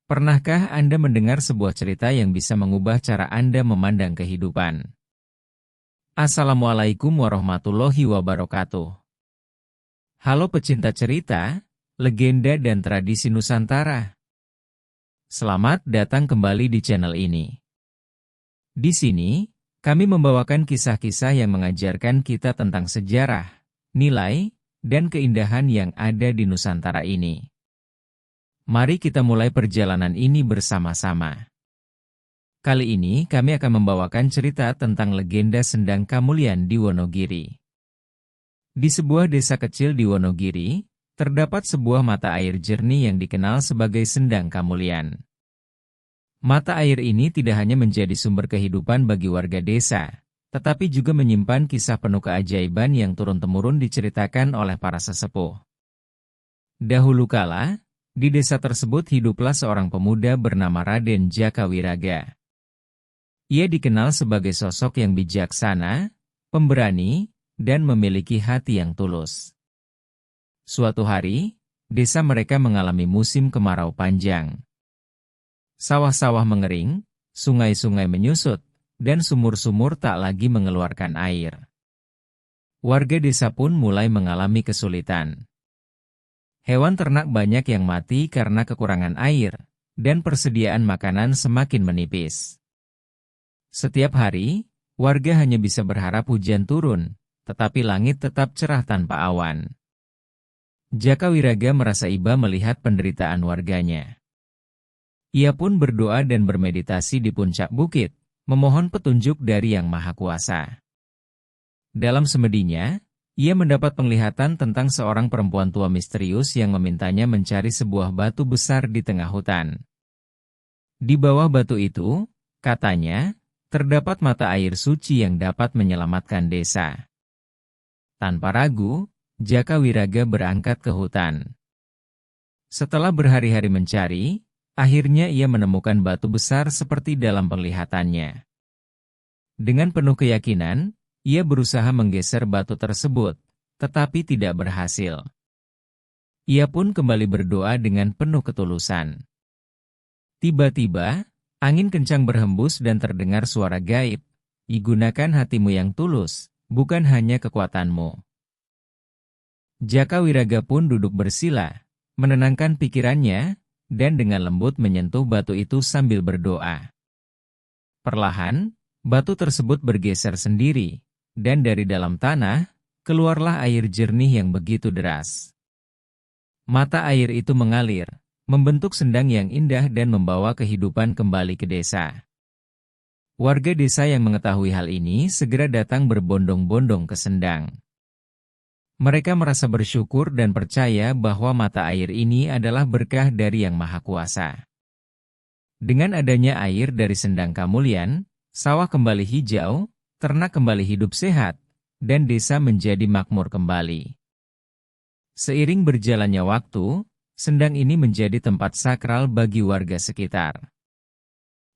Pernahkah Anda mendengar sebuah cerita yang bisa mengubah cara Anda memandang kehidupan? Assalamualaikum warahmatullahi wabarakatuh. Halo pecinta cerita, legenda dan tradisi Nusantara. Selamat datang kembali di channel ini. Di sini, kami membawakan kisah-kisah yang mengajarkan kita tentang sejarah, nilai, dan keindahan yang ada di Nusantara ini. Mari kita mulai perjalanan ini bersama-sama. Kali ini kami akan membawakan cerita tentang legenda Sendang Kamulyan di Wonogiri. Di sebuah desa kecil di Wonogiri, terdapat sebuah mata air jernih yang dikenal sebagai Sendang Kamulyan. Mata air ini tidak hanya menjadi sumber kehidupan bagi warga desa, tetapi juga menyimpan kisah penuh keajaiban yang turun-temurun diceritakan oleh para sesepuh. Dahulu kala, di desa tersebut hiduplah seorang pemuda bernama Raden Jakawiraga. Ia dikenal sebagai sosok yang bijaksana, pemberani, dan memiliki hati yang tulus. Suatu hari, desa mereka mengalami musim kemarau panjang. Sawah-sawah mengering, sungai-sungai menyusut, dan sumur-sumur tak lagi mengeluarkan air. Warga desa pun mulai mengalami kesulitan. Hewan ternak banyak yang mati karena kekurangan air, dan persediaan makanan semakin menipis. Setiap hari, warga hanya bisa berharap hujan turun, tetapi langit tetap cerah tanpa awan. Jakawiraga merasa iba melihat penderitaan warganya. Ia pun berdoa dan bermeditasi di puncak bukit, memohon petunjuk dari Yang Maha Kuasa. Dalam semedinya, ia mendapat penglihatan tentang seorang perempuan tua misterius yang memintanya mencari sebuah batu besar di tengah hutan. Di bawah batu itu, katanya, terdapat mata air suci yang dapat menyelamatkan desa. Tanpa ragu, Jakawiraga berangkat ke hutan. Setelah berhari-hari mencari, akhirnya ia menemukan batu besar seperti dalam penglihatannya. Dengan penuh keyakinan, ia berusaha menggeser batu tersebut, tetapi tidak berhasil. Ia pun kembali berdoa dengan penuh ketulusan. Tiba-tiba, angin kencang berhembus dan terdengar suara gaib. "Gunakan hatimu yang tulus, bukan hanya kekuatanmu." Jakawiraga pun duduk bersila, menenangkan pikirannya, dan dengan lembut menyentuh batu itu sambil berdoa. Perlahan, batu tersebut bergeser sendiri, dan dari dalam tanah, keluarlah air jernih yang begitu deras. Mata air itu mengalir, membentuk sendang yang indah dan membawa kehidupan kembali ke desa. Warga desa yang mengetahui hal ini segera datang berbondong-bondong ke sendang. Mereka merasa bersyukur dan percaya bahwa mata air ini adalah berkah dari Yang Maha Kuasa. Dengan adanya air dari Sendang Kamulyan, sawah kembali hijau, ternak kembali hidup sehat, dan desa menjadi makmur kembali. Seiring berjalannya waktu, sendang ini menjadi tempat sakral bagi warga sekitar.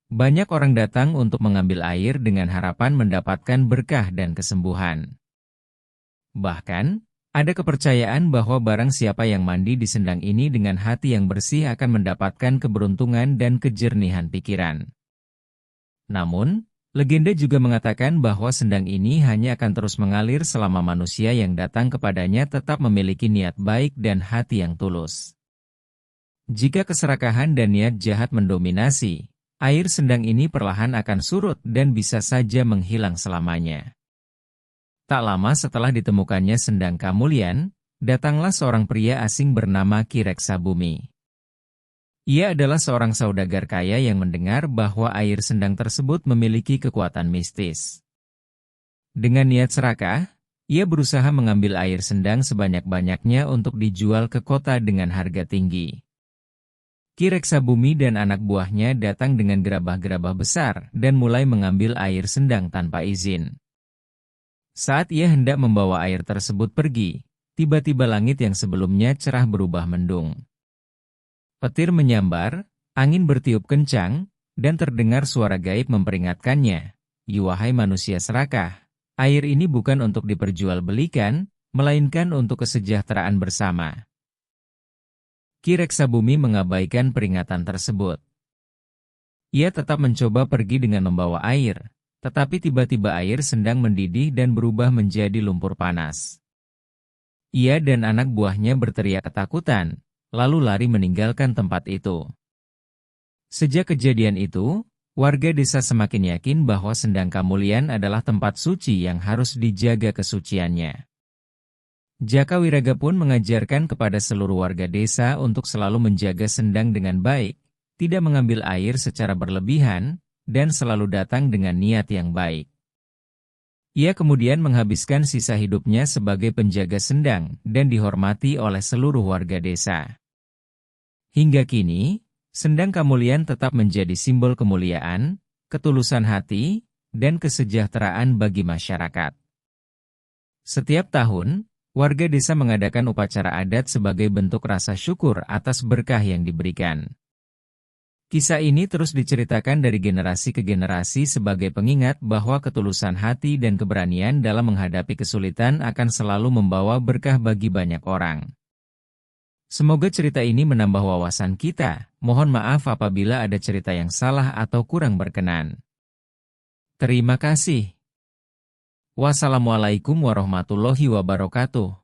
Banyak orang datang untuk mengambil air dengan harapan mendapatkan berkah dan kesembuhan. Bahkan, ada kepercayaan bahwa barang siapa yang mandi di sendang ini dengan hati yang bersih akan mendapatkan keberuntungan dan kejernihan pikiran. Namun, legenda juga mengatakan bahwa sendang ini hanya akan terus mengalir selama manusia yang datang kepadanya tetap memiliki niat baik dan hati yang tulus. Jika keserakahan dan niat jahat mendominasi, air sendang ini perlahan akan surut dan bisa saja menghilang selamanya. Tak lama setelah ditemukannya Sendang Kamulyan, datanglah seorang pria asing bernama Ki Reksabumi. Ia adalah seorang saudagar kaya yang mendengar bahwa air sendang tersebut memiliki kekuatan mistis. Dengan niat serakah, ia berusaha mengambil air sendang sebanyak-banyaknya untuk dijual ke kota dengan harga tinggi. Ki Reksabumi dan anak buahnya datang dengan gerabah-gerabah besar dan mulai mengambil air sendang tanpa izin. Saat ia hendak membawa air tersebut pergi, tiba-tiba langit yang sebelumnya cerah berubah mendung. Petir menyambar, angin bertiup kencang, dan terdengar suara gaib memperingatkannya, "Wahai manusia serakah, air ini bukan untuk diperjualbelikan, melainkan untuk kesejahteraan bersama." Ki Reksabumi mengabaikan peringatan tersebut. Ia tetap mencoba pergi dengan membawa air, tetapi tiba-tiba air sedang mendidih dan berubah menjadi lumpur panas. Ia dan anak buahnya berteriak ketakutan, lalu lari meninggalkan tempat itu. Sejak kejadian itu, warga desa semakin yakin bahwa Sendang Kamulian adalah tempat suci yang harus dijaga kesuciannya. Jaka Wiraga pun mengajarkan kepada seluruh warga desa untuk selalu menjaga sendang dengan baik, tidak mengambil air secara berlebihan, dan selalu datang dengan niat yang baik. Ia kemudian menghabiskan sisa hidupnya sebagai penjaga sendang dan dihormati oleh seluruh warga desa. Hingga kini, Sendang Kamulian tetap menjadi simbol kemuliaan, ketulusan hati, dan kesejahteraan bagi masyarakat. Setiap tahun, warga desa mengadakan upacara adat sebagai bentuk rasa syukur atas berkah yang diberikan. Kisah ini terus diceritakan dari generasi ke generasi sebagai pengingat bahwa ketulusan hati dan keberanian dalam menghadapi kesulitan akan selalu membawa berkah bagi banyak orang. Semoga cerita ini menambah wawasan kita. Mohon maaf apabila ada cerita yang salah atau kurang berkenan. Terima kasih. Wassalamualaikum warahmatullahi wabarakatuh.